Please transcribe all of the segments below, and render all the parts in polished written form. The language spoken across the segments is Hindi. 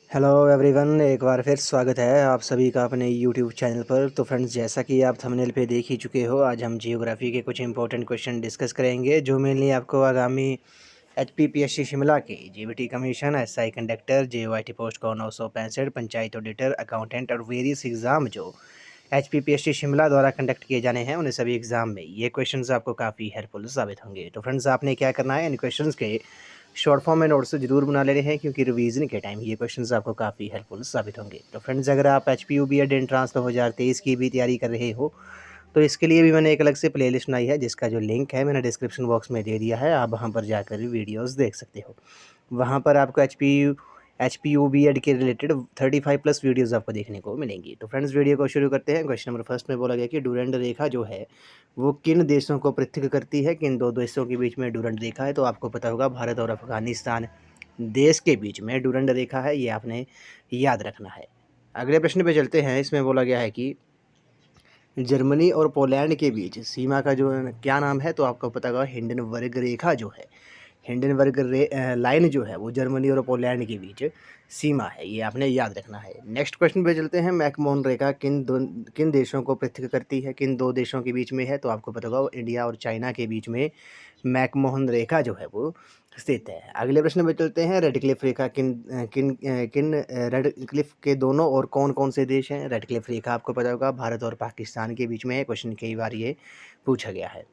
हेलो एवरीवन, एक बार फिर स्वागत है आप सभी का अपने यूट्यूब चैनल पर। तो फ्रेंड्स, जैसा कि आप थंबनेल पे देख ही चुके हो, आज हम जियोग्राफी के कुछ इंपॉर्टेंट क्वेश्चन डिस्कस करेंगे जो मेनली आपको आगामी HPPSC शिमला के GBT commission, SI conductor, JOIT post को 965, पंचायत ऑडिटर, अकाउंटेंट और वेरियस एग्ज़ाम जो HPPSC शिमला द्वारा कंडक्ट किए जाने हैं, उन सभी एग्ज़ाम में ये क्वेश्चंस आपको काफ़ी हेल्पफुल साबित होंगे। तो फ्रेंड्स, आपने क्या करना है, इन क्वेश्चंस के शॉर्ट फॉर्म में नोट्स ज़रूर बना लेने हैं, क्योंकि रिवीजन के टाइम ये क्वेश्चंस आपको काफ़ी हेल्पफुल साबित होंगे। तो फ्रेंड्स, अगर आप HPU बीएड एंट्रांस 2023 की भी तैयारी कर रहे हो, तो इसके लिए भी मैंने एक अलग से प्लेलिस्ट बनाई है, जिसका जो लिंक है मैंने डिस्क्रिप्शन बॉक्स में दे दिया है। आप वहाँ पर जाकर वीडियोस देख सकते हो। वहाँ पर आपको H P U B Ed के रिलेटेड 35 प्लस वीडियोस आपको देखने को मिलेंगी। तो फ्रेंड्स, वीडियो को शुरू करते हैं। क्वेश्चन नंबर फर्स्ट में बोला गया कि डूरेंट रेखा जो है वो किन देशों को पृथक करती है, किन दो देशों के बीच में डूरेंट रेखा है। तो आपको पता होगा, भारत और अफगानिस्तान देश के बीच में डूरेंट रेखा है, ये आपने याद रखना है। अगले प्रश्न पे चलते हैं। इसमें बोला गया है कि जर्मनी और पोलैंड के बीच सीमा का जो क्या नाम है। तो आपको पता होगा, हिंडनबर्ग रेखा जो है, हिंडनबर्ग लाइन जो है वो जर्मनी और पोलैंड के बीच सीमा है, ये आपने याद रखना है। नेक्स्ट क्वेश्चन पे चलते हैं। मैकमोहन रेखा किन देशों को पृथक करती है, किन दो देशों के बीच में है। तो आपको पता होगा, इंडिया और चाइना के बीच में मैकमोहन रेखा जो है वो स्थित है। अगले प्रश्न पे चलते हैं। रेडक्लिफ रेखा किन किन किन रेडक्लिफ के दोनों और कौन कौन से देश हैं। रेडक्लिफ रेखा आपको पता होगा, भारत और पाकिस्तान के बीच में है। क्वेश्चन कई बार ये पूछा गया है।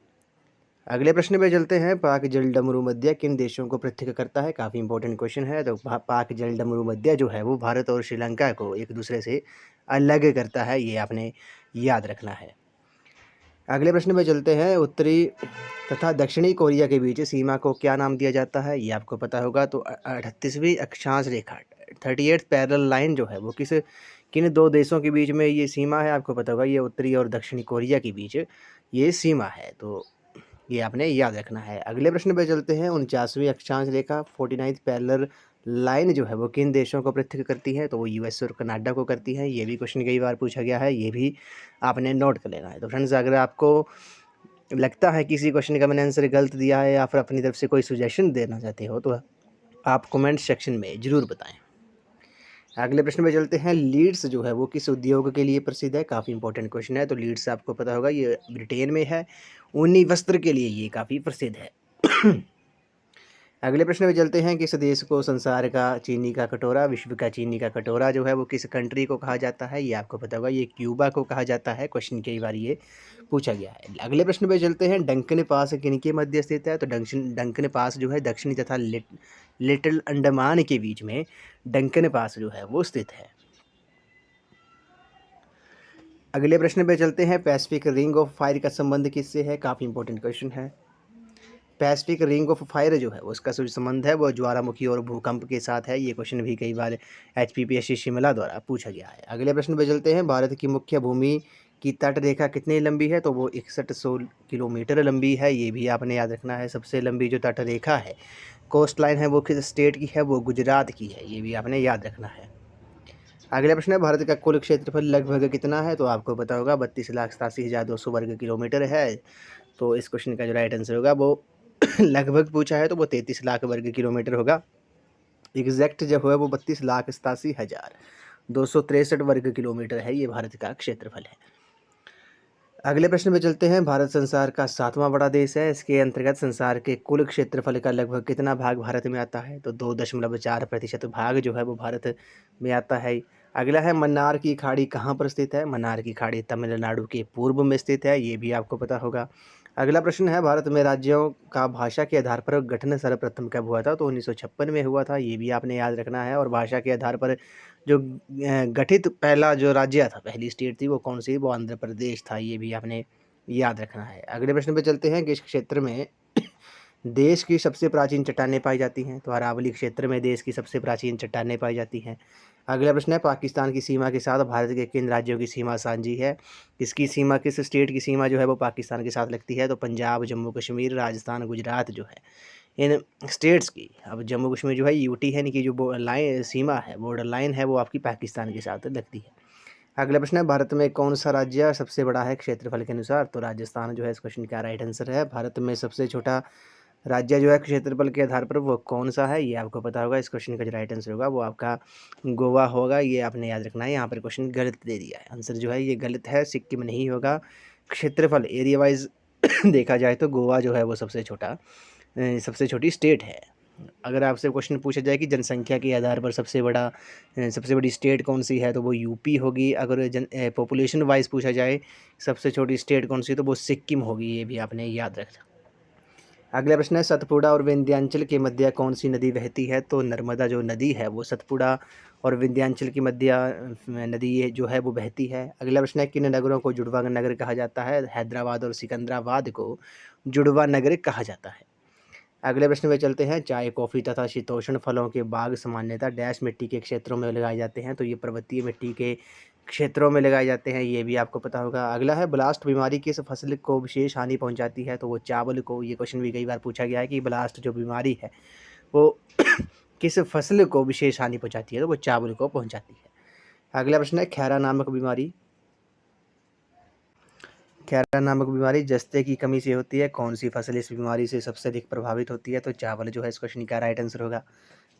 अगले प्रश्न पे चलते हैं। पाक जल डमरू मध्य किन देशों को पृथक करता है। काफ़ी इंपॉर्टेंट क्वेश्चन है। तो पाक जल डमरू मध्य जो है वो भारत और श्रीलंका को एक दूसरे से अलग करता है, ये आपने याद रखना है। अगले प्रश्न पे चलते हैं। उत्तरी तथा दक्षिणी कोरिया के बीच सीमा को क्या नाम दिया जाता है, ये आपको पता होगा। तो 38वीं अक्षांश रेखा, 38th पैरेलल लाइन जो है वो किन दो देशों के बीच में ये सीमा है। आपको पता होगा, ये उत्तरी और दक्षिणी कोरिया के बीच ये सीमा है, तो ये आपने याद रखना है। अगले प्रश्न पे चलते हैं। 49वीं अक्षांश रेखा, 49th पैरेलल लाइन जो है वो किन देशों को पृथक करती है। तो वो यूएस और कनाडा को करती है। ये भी क्वेश्चन कई बार पूछा गया है, ये भी आपने नोट कर लेना है। तो फ्रेंड्स, अगर आपको लगता है किसी क्वेश्चन का मैंने आंसर गलत दिया है या फिर अपनी तरफ से कोई सुजेशन देना चाहते हो, तो आप कमेंट सेक्शन में ज़रूर बताएं। अगले प्रश्न पे चलते हैं। लीड्स जो है वो किस उद्योग के लिए प्रसिद्ध है। काफ़ी इंपॉर्टेंट क्वेश्चन है। तो लीड्स आपको पता होगा, ये ब्रिटेन में है। ऊनी वस्त्र के लिए ये काफ़ी प्रसिद्ध है। अगले प्रश्न पे चलते हैं। किस देश को संसार का चीनी का कटोरा, विश्व का चीनी का कटोरा जो है वो किस कंट्री को कहा जाता है। ये आपको पता होगा, ये क्यूबा को कहा जाता है। क्वेश्चन कई बार ये पूछा गया है। अगले प्रश्न पे चलते हैं। डंकन पास किनके मध्य स्थित है। तो डंकन पास जो है दक्षिणी तथा लिटिल अंडमान के बीच में डंकन पास जो है वो स्थित है। अगले प्रश्न पे चलते हैं। पैसिफिक रिंग ऑफ फायर का संबंध किससे है। काफ़ी इंपॉर्टेंट क्वेश्चन है। पैसिफिक रिंग ऑफ फायर जो है उसका जो संबंध है वो ज्वालामुखी और भूकंप के साथ है। ये क्वेश्चन भी कई बार HPPSC शिमला द्वारा पूछा गया है। अगले प्रश्न पे चलते हैं। भारत की मुख्य भूमि की तट रेखा कितनी लंबी है। तो वो 6100 किलोमीटर लंबी है। ये भी आपने याद रखना है। सबसे लंबी जो तट रेखा है, कोस्ट लाइन है, वो किस स्टेट की है। वो गुजरात की है। ये भी आपने याद रखना है। अगला प्रश्न है। भारत का कुल क्षेत्रफल लगभग कितना है। तो आपको पता होगा, 32,87,200 वर्ग किलोमीटर है। तो इस क्वेश्चन का जो राइट आंसर होगा वो लगभग पूछा है तो वो 33 लाख वर्ग किलोमीटर होगा। एग्जैक्ट जो है वो 32,87,263 वर्ग किलोमीटर है। ये भारत का क्षेत्रफल है। अगले प्रश्न पे चलते हैं। भारत संसार का 7वां बड़ा देश है। इसके अंतर्गत संसार के कुल क्षेत्रफल का लगभग कितना भाग भारत में आता है। तो 2.4% भाग जो है वो भारत में आता है। अगला है। मन्नार की खाड़ी कहाँ पर स्थित है। मन्नार की खाड़ी तमिलनाडु के पूर्व में स्थित है। ये भी आपको पता होगा। अगला प्रश्न है। भारत में राज्यों का भाषा के आधार पर गठन सर्वप्रथम कब हुआ था। तो 1956 में हुआ था। ये भी आपने याद रखना है। और भाषा के आधार पर जो गठित पहला जो राज्य था, पहली स्टेट थी, वो कौन सी, वो आंध्र प्रदेश था। ये भी आपने याद रखना है। अगले प्रश्न पे चलते हैं। किस क्षेत्र में देश की सबसे प्राचीन चट्टानें पाई जाती हैं। तो अरावली क्षेत्र में देश की सबसे प्राचीन चट्टानें पाई जाती हैं। अगला प्रश्न है। पाकिस्तान की सीमा के साथ भारत के किन राज्यों की सीमा साझी है। किसकी सीमा, किस स्टेट की सीमा जो है वो पाकिस्तान के साथ लगती है। तो पंजाब, जम्मू कश्मीर, राजस्थान, गुजरात जो है, इन स्टेट्स की। अब जम्मू कश्मीर जो है यूटी है, इनकी जो लाइन सीमा है, बॉर्डर लाइन है, वो आपकी पाकिस्तान के साथ लगती है। अगला प्रश्न है। भारत में कौन सा राज्य सबसे बड़ा है क्षेत्रफल के अनुसार। तो राजस्थान जो है इस क्वेश्चन का राइट आंसर है। भारत में सबसे छोटा राज्य जो है क्षेत्रफल के आधार पर वो कौन सा है, ये आपको पता होगा। इस क्वेश्चन का जो राइट आंसर होगा वो आपका गोवा होगा, ये आपने याद रखना है। यहाँ पर क्वेश्चन गलत दे दिया है, आंसर जो है ये गलत है, सिक्किम नहीं होगा। क्षेत्रफल एरिया वाइज देखा जाए तो गोवा जो है वो सबसे छोटी स्टेट है। अगर आपसे क्वेश्चन पूछा जाए कि जनसंख्या के आधार पर सबसे बड़ी स्टेट कौन सी है, तो वो यूपी होगी। अगर पॉपुलेशन वाइज पूछा जाए सबसे छोटी स्टेट कौन सी, तो वो सिक्किम होगी, ये भी आपने याद रखना। अगला प्रश्न है, सतपुड़ा और विंध्याचल के मध्य कौन सी नदी बहती है, तो नर्मदा जो नदी है वो सतपुड़ा और विंध्याचल की मध्य नदी ये जो है वो बहती है। अगला प्रश्न है, किन नगरों को जुड़वा नगर कहा जाता है, हैदराबाद और सिकंदराबाद को जुड़वा नगर कहा जाता है। अगले प्रश्न में चलते हैं, चाय कॉफ़ी तथा शीतोष्ण फलों के बाग सामान्यतः डैश मिट्टी के क्षेत्रों में लगाए जाते हैं, तो ये पर्वतीय मिट्टी के क्षेत्रों में लगाए जाते हैं, ये भी आपको पता होगा। अगला है, ब्लास्ट बीमारी किस फसल को विशेष हानि पहुंचाती है, तो वो चावल को। ये क्वेश्चन भी कई बार पूछा गया है कि ब्लास्ट जो बीमारी है वो किस फसल को विशेष हानि पहुंचाती है, तो वो चावल को पहुंचाती है। अगला प्रश्न है, खैरा नामक बीमारी जस्ते की कमी से होती है, कौन सी फसल इस बीमारी से सबसे अधिक प्रभावित होती है, तो चावल जो है इस क्वेश्चन का राइट आंसर होगा।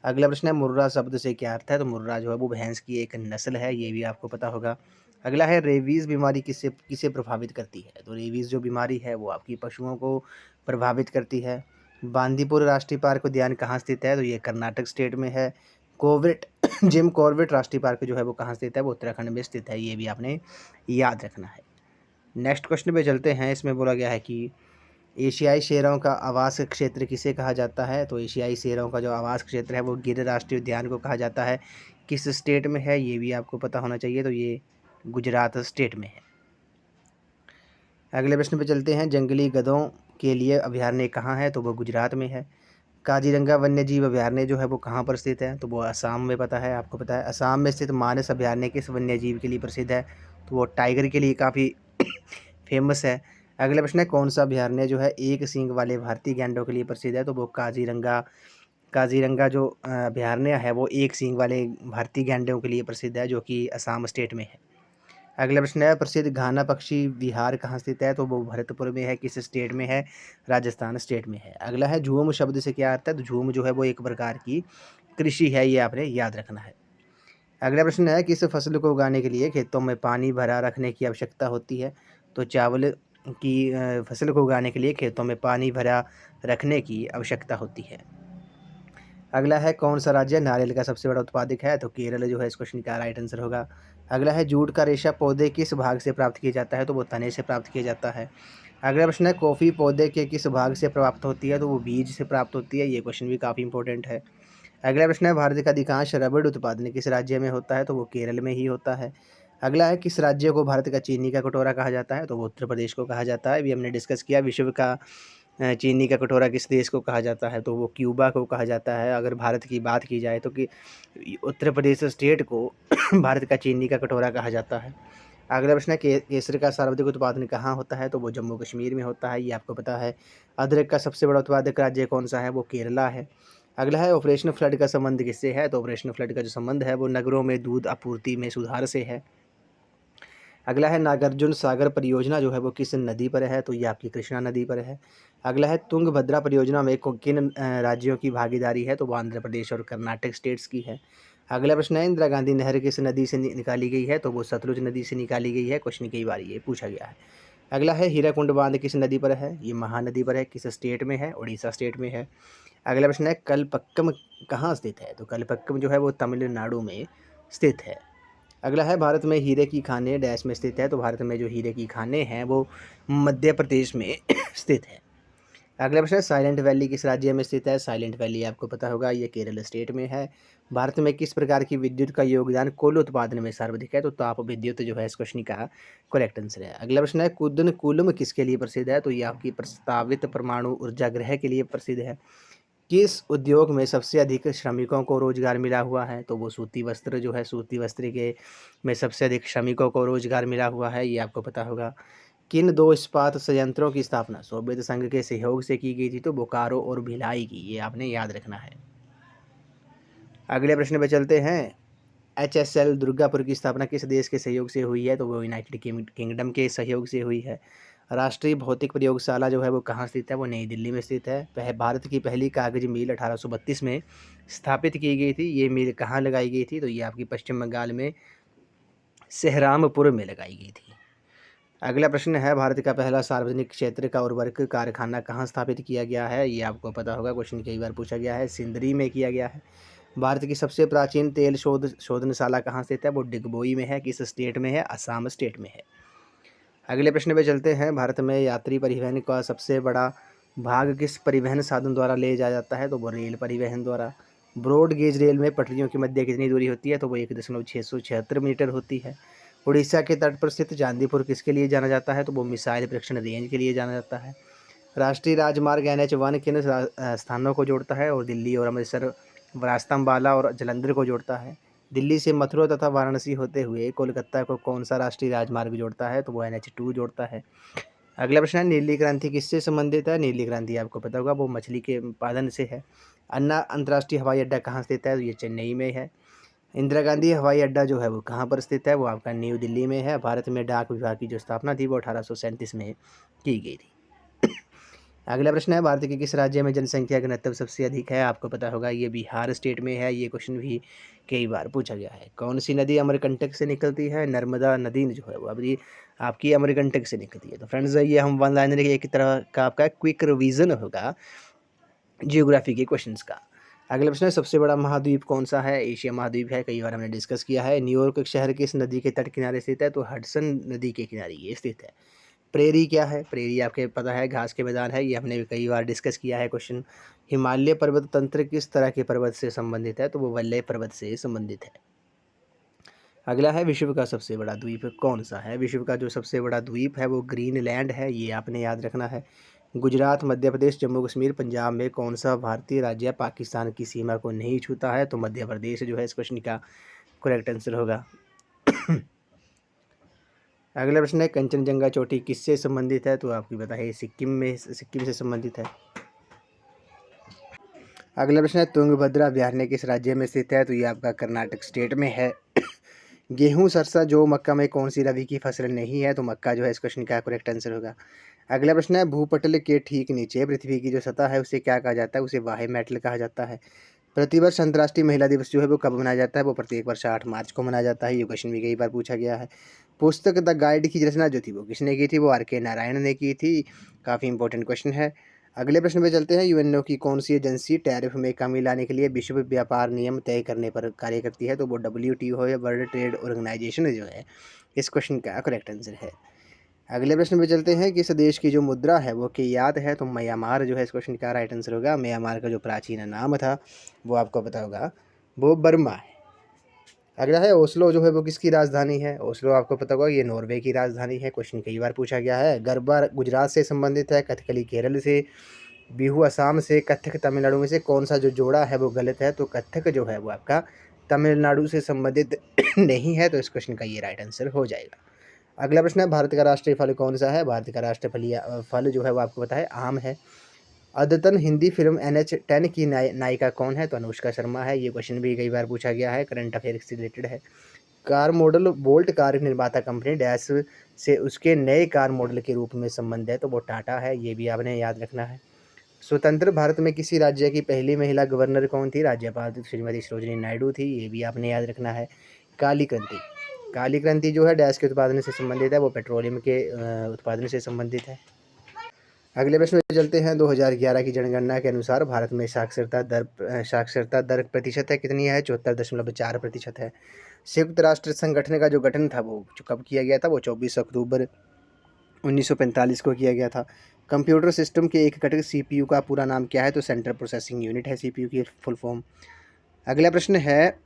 अगला प्रश्न है, मुर्रा शब्द से क्या अर्थ है, तो मुर्रा जो है वो भैंस की एक नस्ल है, ये भी आपको पता होगा। अगला है, रेबीज़ बीमारी किसे किसे प्रभावित करती है, तो रेबीज़ जो बीमारी है वो आपकी पशुओं को प्रभावित करती है। बांदीपुर राष्ट्रीय पार्क उद्यान कहाँ स्थित है, तो ये कर्नाटक स्टेट में है। कोविड जिम कॉर्बेट राष्ट्रीय पार्क जो है वो कहाँ स्थित है, वो उत्तराखंड में स्थित है, ये भी आपने याद रखना है। नेक्स्ट क्वेश्चन पे चलते हैं। इसमें बोला गया है कि एशियाई शेरों का आवास क्षेत्र किसे कहा जाता है, तो एशियाई शेरों का जो आवास क्षेत्र है वो गिर राष्ट्रीय उद्यान को कहा जाता है। किस स्टेट में है, ये भी आपको पता होना चाहिए, तो ये गुजरात स्टेट में है। अगले प्रश्न पे चलते हैं, जंगली गधों के लिए अभयारण्य कहाँ है, तो वो गुजरात में है। काजीरंगा वन्य जीव अभयारण्य जो है वो कहाँ पर स्थित है, तो वो असम में, पता है आपको, पता है असम में स्थित मानस अभयारण्य किस वन्य जीव के लिए प्रसिद्ध है, तो वो टाइगर के लिए काफ़ी फेमस है। अगला प्रश्न है, कौन सा अभयारण्य जो है एक सींग वाले भारतीय गैंडों के लिए प्रसिद्ध है, तो वो काजीरंगा जो अभयारण्य है वो एक सींग वाले भारतीय गैंडों के लिए प्रसिद्ध है, जो कि असम स्टेट में है। अगला प्रश्न है, प्रसिद्ध घाना पक्षी विहार कहाँ स्थित है, तो वो भरतपुर में है, किस स्टेट में है, राजस्थान स्टेट में है। अगला है, झूम शब्द से क्या अर्थ है, तो झूम जो है वो एक प्रकार की कृषि है, ये आपने याद रखना है। अगला प्रश्न है, किस फसल को उगाने के लिए खेतों में पानी भरा रखने की आवश्यकता होती है, तो चावल की फसल को उगाने के लिए खेतों में पानी भरा रखने की आवश्यकता होती है। अगला है, कौन सा राज्य नारियल का सबसे बड़ा उत्पादक है, तो केरल जो है इस क्वेश्चन का राइट आंसर होगा। अगला है, जूट का रेशा पौधे किस भाग से प्राप्त किया जाता है, तो वो तने से प्राप्त किया जाता है। अगला प्रश्न है, कॉफ़ी पौधे के किस भाग से प्राप्त होती है, तो वो बीज से प्राप्त होती है, ये क्वेश्चन भी काफ़ी इंपॉर्टेंट है। अगला प्रश्न है, भारत का अधिकांश रबड़ उत्पादन किस राज्य में होता है, तो वो केरल में ही होता है। अगला है, किस राज्य को भारत का चीनी का कटोरा कहा जाता है, तो वो उत्तर प्रदेश को कहा जाता है। अभी हमने डिस्कस किया, विश्व का चीनी का कटोरा किस देश को कहा जाता है, तो वो क्यूबा को कहा जाता है। अगर भारत की बात की जाए तो कि उत्तर प्रदेश स्टेट को भारत का चीनी का कटोरा कहा जाता है। अगला प्रश्न है, केसर का सर्वाधिक उत्पादन कहाँ होता है, तो वो जम्मू कश्मीर में होता है, ये आपको पता है। अदरक का सबसे बड़ा उत्पादक राज्य कौन सा है, वो केरला है। अगला है, ऑपरेशन फ्लड का संबंध किससे है, तो ऑपरेशन फ्लड का जो संबंध है वो नगरों में दूध आपूर्ति में सुधार से है। अगला है, नागार्जुन सागर परियोजना जो है वो किस नदी पर है, तो ये आपकी कृष्णा नदी पर है। अगला है, तुंगभद्रा परियोजना में किन राज्यों की भागीदारी है, तो वो आंध्र प्रदेश और कर्नाटक स्टेट्स की है। अगला प्रश्न है, इंदिरा गांधी नहर किस नदी से निकाली गई है, तो वो सतलुज नदी से निकाली गई है, क्वेश्चन कई बार ये पूछा गया है। अगला है, हीराकुंड बांध किस नदी पर है, ये महानदी पर है, किस स्टेट में है, उड़ीसा स्टेट में है। अगला प्रश्न है, कलपक्कम कहाँ स्थित है, तो कलपक्कम जो है वो तमिलनाडु में स्थित है। अगला है, भारत में हीरे की खानें डैश में स्थित है, तो भारत में जो हीरे की खानें हैं वो मध्य प्रदेश में स्थित है। अगला प्रश्न है, साइलेंट वैली किस राज्य में स्थित है, साइलेंट वैली आपको पता होगा, ये केरल स्टेट में है। भारत में किस प्रकार की विद्युत का योगदान कोल उत्पादन में सर्वाधिक है, तो ताप विद्युत जो है इस क्वेश्चन का करेक्ट आंसर है। अगला प्रश्न है, कुद्दनकुलम किसके लिए प्रसिद्ध है, तो ये आपकी प्रस्तावित परमाणु ऊर्जा गृह के लिए प्रसिद्ध है। किस उद्योग में सबसे अधिक श्रमिकों को रोजगार मिला हुआ है, तो वो सूती वस्त्र जो है, सूती वस्त्र के में सबसे अधिक श्रमिकों को रोजगार मिला हुआ है, ये आपको पता होगा। किन दो इस्पात संयंत्रों की स्थापना सोवियत संघ के सहयोग से की गई थी, तो बोकारो और भिलाई की, ये आपने याद रखना है। अगले प्रश्न पे चलते हैं, HSL दुर्गापुर की स्थापना किस देश के सहयोग से हुई है, तो वो यूनाइटेड किंगडम के सहयोग से हुई है। राष्ट्रीय भौतिक प्रयोगशाला जो है वो कहाँ स्थित है? वो नई दिल्ली में स्थित है। भारत की पहली कागज़ी मिल 1832 में स्थापित की गई थी। ये मिल कहाँ लगाई गई थी? तो ये आपकी पश्चिम बंगाल में सेहरामपुर में लगाई गई थी। अगला प्रश्न है, भारत का पहला सार्वजनिक क्षेत्र का उर्वरक कारखाना कहाँ स्थापित किया गया है? ये आपको पता होगा, क्वेश्चन कई बार पूछा गया है। सिंदरी में किया गया है। भारत की सबसे प्राचीन तेल शोधनशाला कहाँ स्थित है? वो डिगबोई में है। किस स्टेट में है? असम स्टेट में है। अगले प्रश्न पे चलते हैं, भारत में यात्री परिवहन का सबसे बड़ा भाग किस परिवहन साधन द्वारा ले जाया जाता है? तो वो रेल परिवहन द्वारा। ब्रॉड गेज रेल में पटरियों की मध्य कितनी दूरी होती है? तो वो 1.676 मीटर होती है। उड़ीसा के तट पर स्थित चांदीपुर किसके लिए जाना जाता है? तो वो मिसाइल परीक्षण रेंज के लिए जाना जाता है। राष्ट्रीय राजमार्ग NH1 किन स्थानों को जोड़ता है? और दिल्ली और अमृतसर, रास्ता अम्बाला और जालंधर को जोड़ता है। दिल्ली से मथुरा तथा वाराणसी होते हुए कोलकाता को कौन सा राष्ट्रीय राजमार्ग जोड़ता है? तो वो NH2 जोड़ता है। अगला प्रश्न है, नीली क्रांति किससे संबंधित है? नीली क्रांति आपको पता होगा, वो मछली के उत्पादन से है। अन्ना अंतर्राष्ट्रीय हवाई अड्डा कहाँ स्थित है? तो ये चेन्नई में है। इंदिरा गांधी हवाई अड्डा जो है वो कहाँ पर स्थित है? वो आपका न्यू दिल्ली में है। भारत में डाक विभाग की जो स्थापना थी वो 1837 में की गई थी। अगला प्रश्न है, भारत के किस राज्य में जनसंख्या घनत्व सबसे अधिक है? आपको पता होगा, ये बिहार स्टेट में है। ये क्वेश्चन भी कई बार पूछा गया है। कौन सी नदी अमरकंटक से निकलती है? नर्मदा नदी जो है वो अभी आपकी अमरकंटक से निकलती है। तो फ्रेंड्स, ये हम वन लाइनर के एक तरह का आपका क्विक रिवीजन होगा जियोग्राफी के क्वेश्चंस का। अगला प्रश्न है, सबसे बड़ा महाद्वीप कौन सा है? एशिया महाद्वीप है, कई बार हमने डिस्कस किया है। न्यूयॉर्क शहर किस नदी के तट किनारे स्थित है? तो हडसन नदी के किनारे ये स्थित है। प्रेरी क्या है? प्रेरी आपके पता है, घास के मैदान है। ये हमने भी कई बार डिस्कस किया है क्वेश्चन। हिमालय पर्वत तंत्र किस तरह के पर्वत से संबंधित है? तो वो वल्लय पर्वत से संबंधित है। अगला है, विश्व का सबसे बड़ा द्वीप कौन सा है? विश्व का जो सबसे बड़ा द्वीप है वो ग्रीनलैंड है। ये आपने याद रखना है। गुजरात, मध्य प्रदेश, जम्मू कश्मीर, पंजाब में कौन सा भारतीय राज्य पाकिस्तान की सीमा को नहीं छूता है? तो मध्य प्रदेश जो है इस क्वेश्चन का करेक्ट आंसर होगा। अगला प्रश्न है, कंचनजंगा चोटी किससे संबंधित है? तो आपको पता है सिक्किम से संबंधित है। अगला प्रश्न है, तुंगभद्रा अभयारण्य किस राज्य में स्थित है? तो ये आपका कर्नाटक स्टेट में है। गेहूं, सरसा, जौ, मक्का में कौन सी रबी की फसल नहीं है? तो मक्का जो है इस क्वेश्चन का करेक्ट आंसर होगा। अगला प्रश्न है, भूपटल के ठीक नीचे पृथ्वी की जो सतह है उसे क्या कहा जाता है? उसे वाह्य मेटल कहा जाता है। प्रतिवर्ष अंतर्राष्ट्रीय महिला दिवस जो है वो कब मनाया जाता है? वो प्रत्येक वर्ष 8 मार्च को मनाया जाता है। ये क्वेश्चन भी कई बार पूछा गया है। पुस्तक द गाइड की रचना जो थी वो किसने की थी? वो RK नारायण ने की थी। काफ़ी इंपॉर्टेंट क्वेश्चन है। अगले प्रश्न पे चलते हैं, UNO की कौन सी एजेंसी टैरिफ में कमी लाने के लिए विश्व व्यापार नियम तय करने पर कार्य करती है? तो वो WTO है, वर्ल्ड ट्रेड ऑर्गेनाइजेशन जो है इस क्वेश्चन का करेक्ट आंसर है। अगले प्रश्न पे चलते हैं, किस देश की जो मुद्रा है वो याद है? तो म्यांमार जो है इस क्वेश्चन का राइट आंसर होगा। म्यांमार का जो प्राचीन नाम था वो आपको पता होगा, वो बर्मा है। अगला है, ओस्लो जो है वो किसकी राजधानी है? ओस्लो आपको पता होगा ये नॉर्वे की राजधानी है। क्वेश्चन कई बार पूछा गया है। गरबा गुजरात से संबंधित है, कथकली केरल से, बिहू असम से, कथक तमिलनाडु में से कौन सा जो जोड़ा है वो गलत है? तो कथक जो है वो आपका तमिलनाडु से संबंधित नहीं है। तो इस क्वेश्चन का ये राइट आंसर हो जाएगा। अगला प्रश्न है, भारत का राष्ट्रीय फल कौन सा है? भारत का राष्ट्रीय फल जो है वो आपको पता है आम है। अद्यतन हिंदी फिल्म NH10 की नायिका कौन है? तो अनुष्का शर्मा है। ये क्वेश्चन भी कई बार पूछा गया है, करंट अफेयर से रिलेटेड है। कार मॉडल बोल्ट कार निर्माता कंपनी डैश से उसके नए कार मॉडल के रूप में संबंध है? तो वो टाटा है। ये भी आपने याद रखना है। स्वतंत्र भारत में किसी राज्य की पहली महिला गवर्नर कौन थी? राज्यपाल श्रीमती सरोजिनी नायडू थी। ये भी आपने याद रखना है। काली क्रांति, काली क्रांति जो है डैश के उत्पादन से संबंधित है? वो पेट्रोलियम के उत्पादन से संबंधित है। अगले प्रश्न में चलते हैं, 2011 की जनगणना के अनुसार भारत में साक्षरता दर प्रतिशत है कितनी है? 74.4% है। संयुक्त राष्ट्र संगठन का जो गठन था वो कब किया गया था? वो 24 अक्टूबर 1945 को किया गया था। कंप्यूटर सिस्टम के एक घटक CPU का पूरा नाम क्या है? तो सेंट्रल प्रोसेसिंग यूनिट है CPU की फुल फॉर्म। अगला प्रश्न है,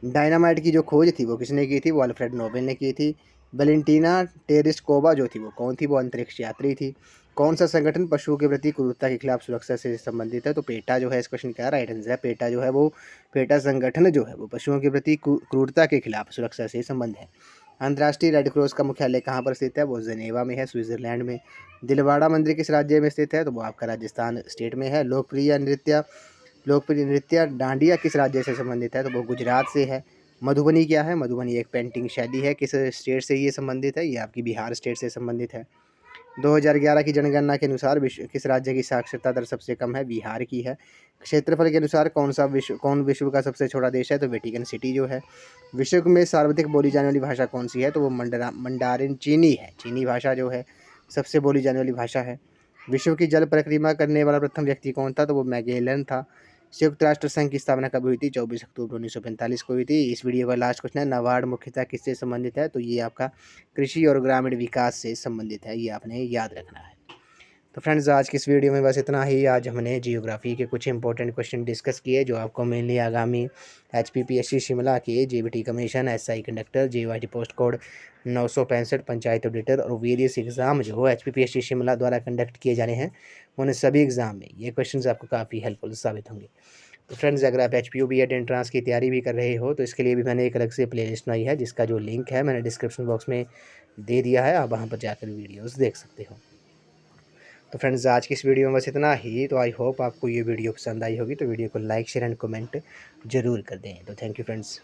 डायनामाइट की जो खोज थी वो किसने की थी? वो अल्फ्रेड नोबेल ने की थी। वेलेंटीना टेरेस्कोवा जो थी वो कौन थी? वो अंतरिक्ष यात्री थी। कौन सा संगठन पशुओं के प्रति क्रूरता के खिलाफ सुरक्षा से संबंधित है? तो पेटा जो है इस क्वेश्चन का राइट आंसर है। पेटा जो है वो पेटा संगठन जो है वो पशुओं के प्रति क्रूरता के खिलाफ सुरक्षा से संबंध है। अंतर्राष्ट्रीय रेड क्रॉस का मुख्यालय कहाँ पर स्थित है? वो जेनेवा में है, स्विट्जरलैंड में। दिलवाड़ा मंदिर किस राज्य में स्थित है? तो वो आपका राजस्थान स्टेट में है। लोकप्रिय नृत्य डांडिया किस राज्य से संबंधित है? तो वो गुजरात से है। मधुबनी क्या है? मधुबनी एक पेंटिंग शैली है। किस स्टेट से ये संबंधित है? ये आपकी बिहार स्टेट से संबंधित है। 2011 की जनगणना के अनुसार विश्व किस राज्य की साक्षरता दर सबसे कम है? बिहार की है। क्षेत्रफल के अनुसार कौन विश्व का सबसे छोटा देश है? तो वेटिकन सिटी जो है। विश्व में सर्वाधिक बोली जाने वाली भाषा कौन सी है? तो वो मंडारिन चीनी है। चीनी भाषा जो है सबसे बोली जाने वाली भाषा है। विश्व की जल परिक्रमा करने वाला प्रथम व्यक्ति कौन था? तो वो मैगेलन था। संयुक्त राष्ट्र संघ की स्थापना कब हुई थी? 24 अक्टूबर 1945 को हुई थी। इस वीडियो का लास्ट क्वेश्चन है, नाबार्ड मुख्यतः किससे संबंधित है? तो ये आपका कृषि और ग्रामीण विकास से संबंधित है, ये आपने याद रखना है। तो फ्रेंड्स आज की इस वीडियो में बस इतना ही। आज हमने जियोग्राफी के कुछ इंपॉर्टेंट क्वेश्चन डिस्कस किए जो आपको मेनली आगामी HPPSC शिमला के JBT commission, SI conductor, JYT post code 965 panchayat auditor और वेरियस एग्ज़ाम जो HPPSC शिमला द्वारा कंडक्ट किए जाने हैं उन सभी एग्ज़ाम में ये क्वेश्चन आपको काफ़ी हेल्पफुल साबित होंगे। तो फ्रेंड्स अगर आप HPU BEd एंट्रांस की तैयारी भी कर रहे हो तो इसके लिए भी मैंने एक अलग से प्लेलिस्ट बनाई है जिसका जो लिंक है मैंने डिस्क्रिप्शन बॉक्स में दे दिया है, आप वहाँ पर जाकर वीडियोज़ देख सकते हो। तो फ्रेंड्स आज की इस वीडियो में बस इतना ही। तो आई होप आपको ये वीडियो पसंद आई होगी, तो वीडियो को लाइक शेयर एंड कमेंट जरूर कर दें। तो थैंक यू फ्रेंड्स।